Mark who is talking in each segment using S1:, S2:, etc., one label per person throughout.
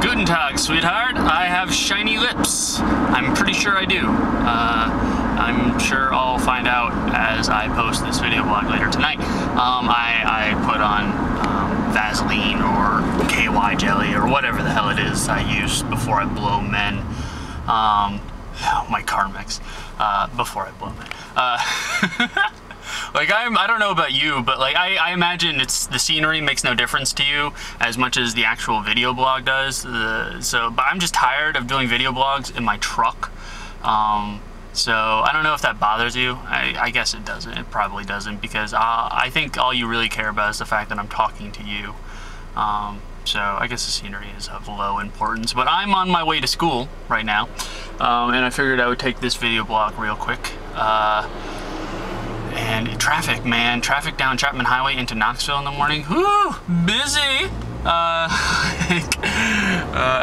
S1: Guten Tag, sweetheart. I have shiny lips. I'm pretty sure I do. I'm sure I'll find out as I post this video blog later tonight. I put on Vaseline or KY jelly or whatever the hell it is I use before I blow men. My Carmex. Before I blow men. Like, I don't know about you, but like I imagine the scenery makes no difference to you as much as the actual video blog does. But I'm just tired of doing video blogs in my truck. So I don't know if that bothers you. I guess it doesn't. It probably doesn't, because I think all you really care about is the fact that I'm talking to you. So I guess the scenery is of low importance. But I'm on my way to school right now, and I figured I would take this video blog real quick. And traffic, man. Traffic down Chapman Highway into Knoxville in the morning. Whoo! Busy!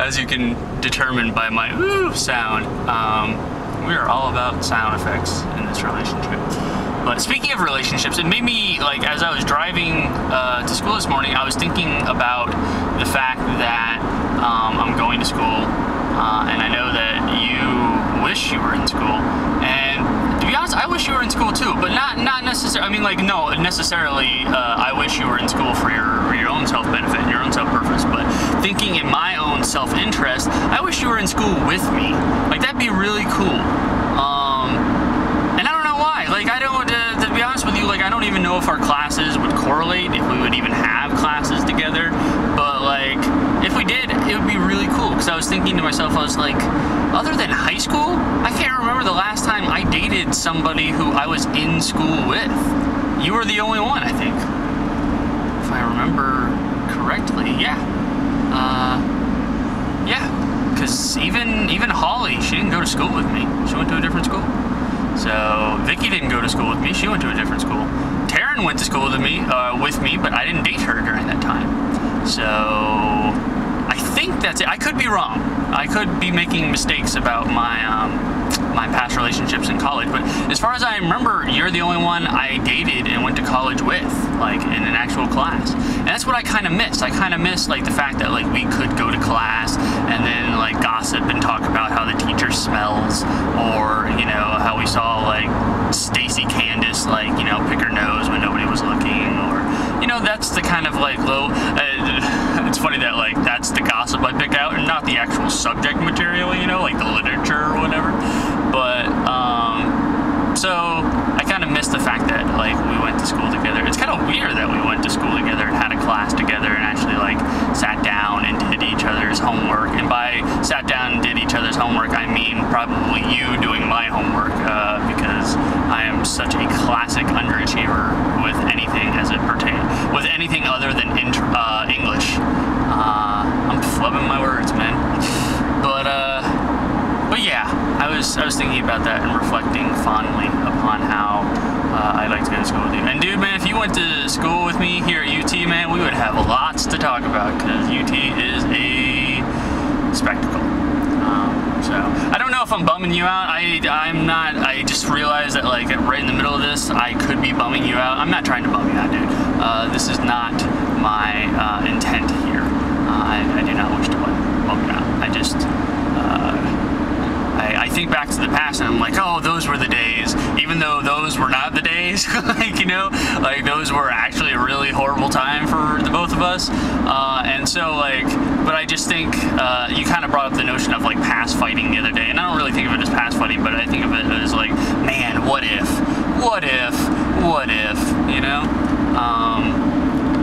S1: As you can determine by my whoo sound, we are all about sound effects in this relationship. But speaking of relationships, it made me, like, as I was driving to school this morning, I was thinking about the fact that I'm going to school, and I know that you wish you were in school, and to be honest, I wish you were in school too, but not necessarily. I mean, like, no, necessarily. I wish you were in school for your own self-benefit and your own self-purpose. But thinking in my own self-interest, I wish you were in school with me. Like, that'd be really cool. And I don't know why. Like, I don't. To be honest with you, like, I don't even know if our classes would correlate, if we would even have classes together. But like, if we did, it would be really cool. Because I was thinking to myself, I was like, other than high school, I can't remember the last time I dated somebody who I was in school with. You were the only one, I think. If I remember correctly, yeah. Yeah, because even Holly, she didn't go to school with me. She went to a different school. So Vicky didn't go to school with me. She went to a different school. Taryn went to school with me, but I didn't date her during that time. So I think that's it. I could be wrong. I could be making mistakes about my past relationships in college, but as far as I remember, you're the only one I dated and went to college with, like, in an actual class. And that's what I kind of miss. I kind of miss, like, the fact that, like, we could go to class and then, like, gossip and talk about how the teacher smells, or, you know, how we saw, like, Stacey Candace, like, you know, pick her nose when nobody was looking, or, you know, that's the kind of, like, low, it's funny that, like, that's the gossip I pick out and not the actual subject material, you know, like the literature or whatever. But, so I kind of miss the fact that, like, we went to school together. It's kind of weird that we went to school together and had a class together and actually, like, sat down and did each other's homework. And by sat down and did each other's homework, I mean probably you doing my homework, because I am such a classic underachiever with anything as it pertains, with anything other than English. I'm flubbing my words, man. But yeah, I was thinking about that and reflecting fondly upon how I'd like to go to school with you. And dude, man, if you went to school with me here at UT, man, we would have lots to talk about, because UT is a spectacle. So I don't know if I'm bumming you out. I'm not. I just realized that, like, right in the middle of this, I could be bumming you out. I'm not trying to bum you out, dude. This is not my intent here. I do not wish to bum you out. I think back to the past and I'm like, oh, those were the days, even though those were not the days. Like, you know, like, those were actually a really horrible time for the both of us. And so, like, but I just think you kind of brought up the notion of, like, past fighting the other day, and I don't really think of it as past fighting, but I think of it as, like, man, what if, you know?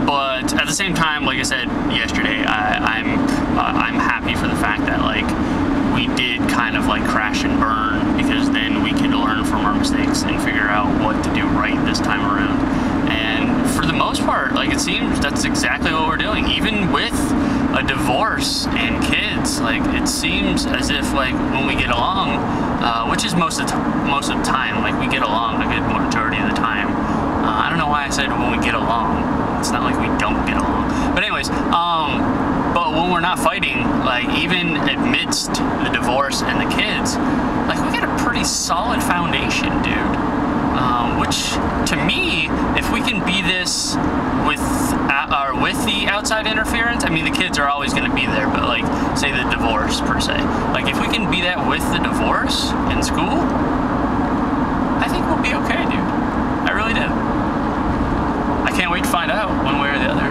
S1: But at the same time, like I said yesterday, I'm happy for the fact that, like, we did kind of, like, crash and burn, because then we could learn from our mistakes and figure out what to do right this time around. And for the most part, like, it seems that's exactly what we're doing. Even with a divorce and kids, like, it seems as if, like, when we get along, which is most of the time, like, we get along a good majority of the time. I don't know why I said when we get along. It's not like we don't get along. But anyways, but when we're not fighting, like, even amidst the divorce and the kids, like, we got a pretty solid foundation, dude. Which, to me, if we can be this with the outside interference, I mean, the kids are always going to be there, but, like, say the divorce per se. Like if we can be that with the divorce in school, I think we'll be okay, dude. I really do. I can't wait to find out one way or the other.